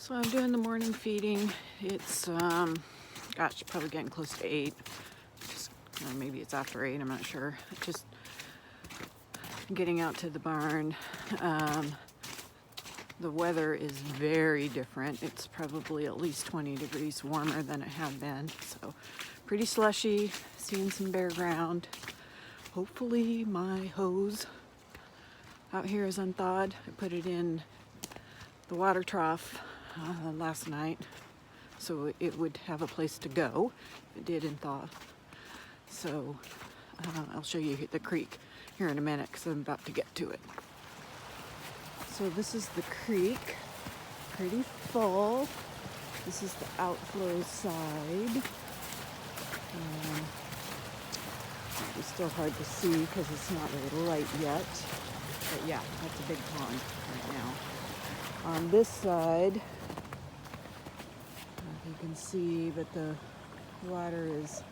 So I'm doing the morning feeding. It's, gosh, probably getting close to 8. Just, or maybe it's after 8, I'm not sure. Just getting out to the barn. The weather is very different. It's probably at least 20 degrees warmer than it had been. So pretty slushy, seeing some bare ground. Hopefully my hose out here is unthawed. I put it in the water trough last night so it would have a place to go. It did thaw. So I'll show you the creek here in a minute because I'm about to get to it. So this is the creek, pretty full. This is the outflow side. It's still hard to see because it's not really light yet. But yeah, that's a big pond right now. On this side, you can see, but the water is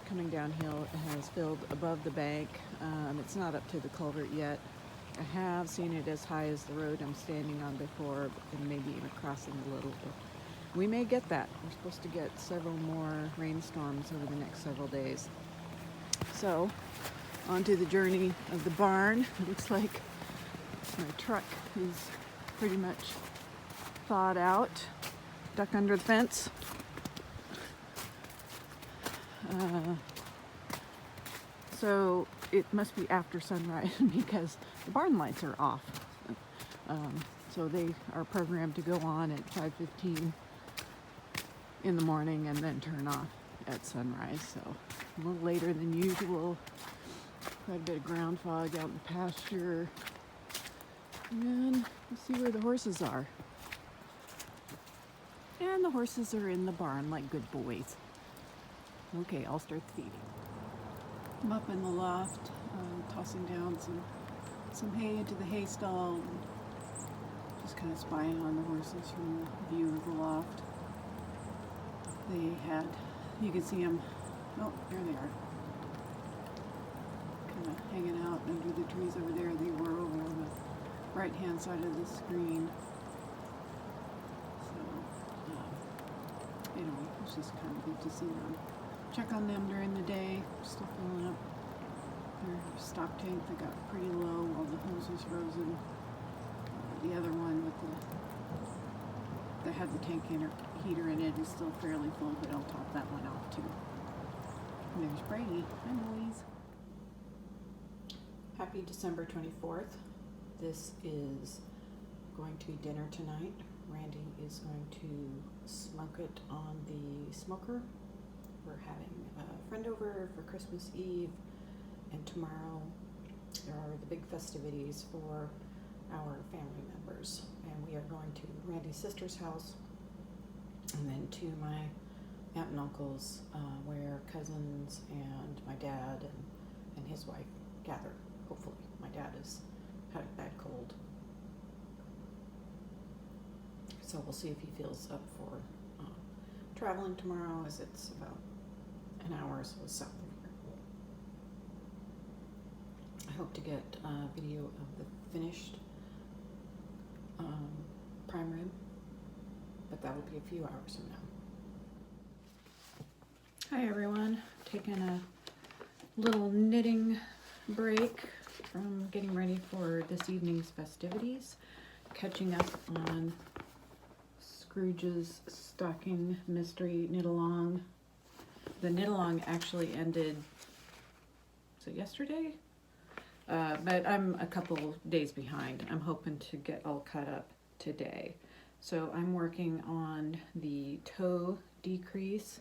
coming downhill. It has filled above the bank. It's not up to the culvert yet. I have seen it as high as the road I'm standing on before, and maybe even crossing a little bit. We may get that. We're supposed to get several more rainstorms over the next several days. So, onto the journey of the barn. It looks like my truck is pretty much thawed out, duck under the fence. So it must be after sunrise because the barn lights are off. So they are programmed to go on at 5:15 in the morning and then turn off at sunrise. So a little later than usual. Quite a bit of ground fog out in the pasture. And we'll see where the horses are. And the horses are in the barn like good boys. Okay, I'll start the feeding. I'm up in the loft, tossing down some hay into the hay stall, and just kind of spying on the horses from the view of the loft. You can see them, oh, there they are, kind of hanging out under the trees over there. They were over on the right-hand side of the screen. So, anyway, it's just kind of good to see them. Check on them during the day. Still filling up their stock tank. They got pretty low while the hose was frozen. The other one with that had the tank heater in it is still fairly full, but I'll top that one off too. And there's Brady. Hi, boys. Happy December 24th. This is going to be dinner tonight. Randy is going to smoke it on the smoker. We're having a friend over for Christmas Eve, and tomorrow there are the big festivities for our family members, and we are going to Randy's sister's house and then to my aunt and uncle's where cousins and my dad and his wife gather. Hopefully. My dad has had a bad cold, so we'll see if he feels up for traveling tomorrow, as it's about an hour or so south of here. I hope to get a video of the finished prime rib, but that will be a few hours from now. Hi everyone, taking a little knitting break from getting ready for this evening's festivities, catching up on Scrooge's stocking mystery knit along. The knit along actually ended, so yesterday? But I'm a couple days behind. I'm hoping to get all caught up today. So I'm working on the toe decrease.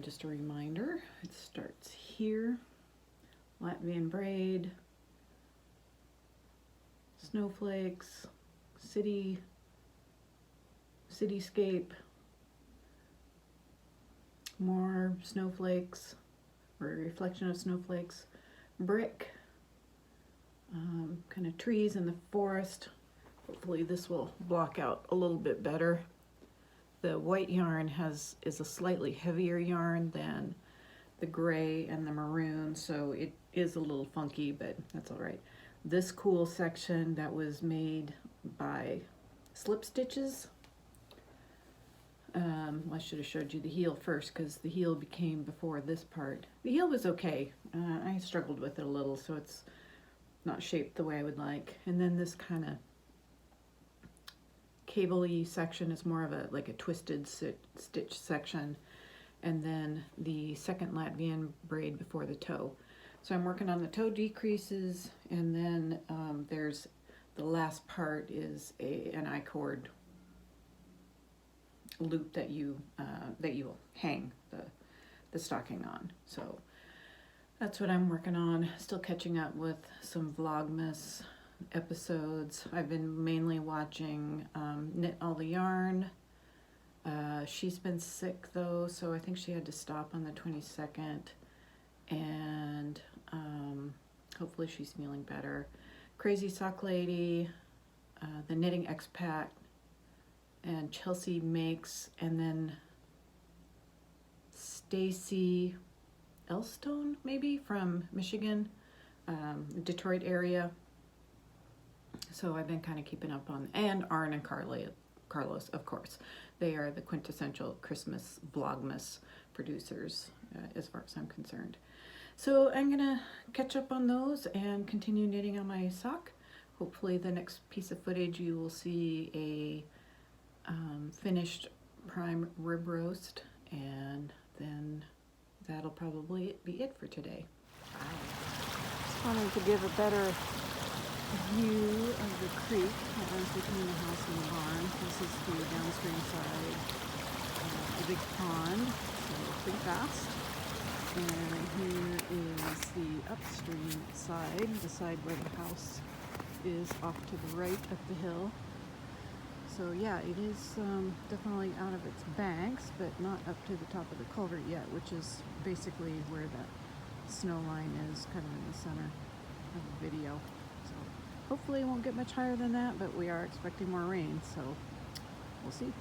Just a reminder, it starts here. Latvian braid, snowflakes, cityscape, more snowflakes, or a reflection of snowflakes, brick, kind of trees in the forest. Hopefully this will block out a little bit better. The white yarn is a slightly heavier yarn than the gray and the maroon, so it is a little funky, but that's all right. This cool section that was made by slip stitches. I should have showed you the heel first because the heel became before this part. The heel was okay. I struggled with it a little, so it's not shaped the way I would like. And then this kind of cable-y section is more of like a twisted stitch section. And then the second Latvian braid before the toe. So I'm working on the toe decreases, and then there's the last part is an I-cord loop that you hang the stocking on. So that's what I'm working on. Still catching up with some Vlogmas episodes. I've been mainly watching Knit All the Yarn. She's been sick though, so I think she had to stop on the 22nd, and hopefully she's feeling better. Crazy Sock Lady, the Knitting Expat, and Chelsea Makes, and then Stacy Elstone, maybe, from Michigan, Detroit area. So I've been kind of keeping up on, and Arn and Carlos, of course. They are the quintessential Christmas Vlogmas producers, as far as I'm concerned. So I'm gonna catch up on those and continue knitting on my sock. Hopefully the next piece of footage you will see a finished prime rib roast, and then that'll probably be it for today. Bye. Just wanted to give a better view of the creek that runs between the house and the barn. This is the downstream side of the big pond, so pretty fast. And here is the upstream side, the side where the house is off to the right up the hill. So yeah, it is definitely out of its banks, but not up to the top of the culvert yet, which is basically where that snow line is, kind of in the center of the video. So hopefully it won't get much higher than that, but we are expecting more rain, so we'll see.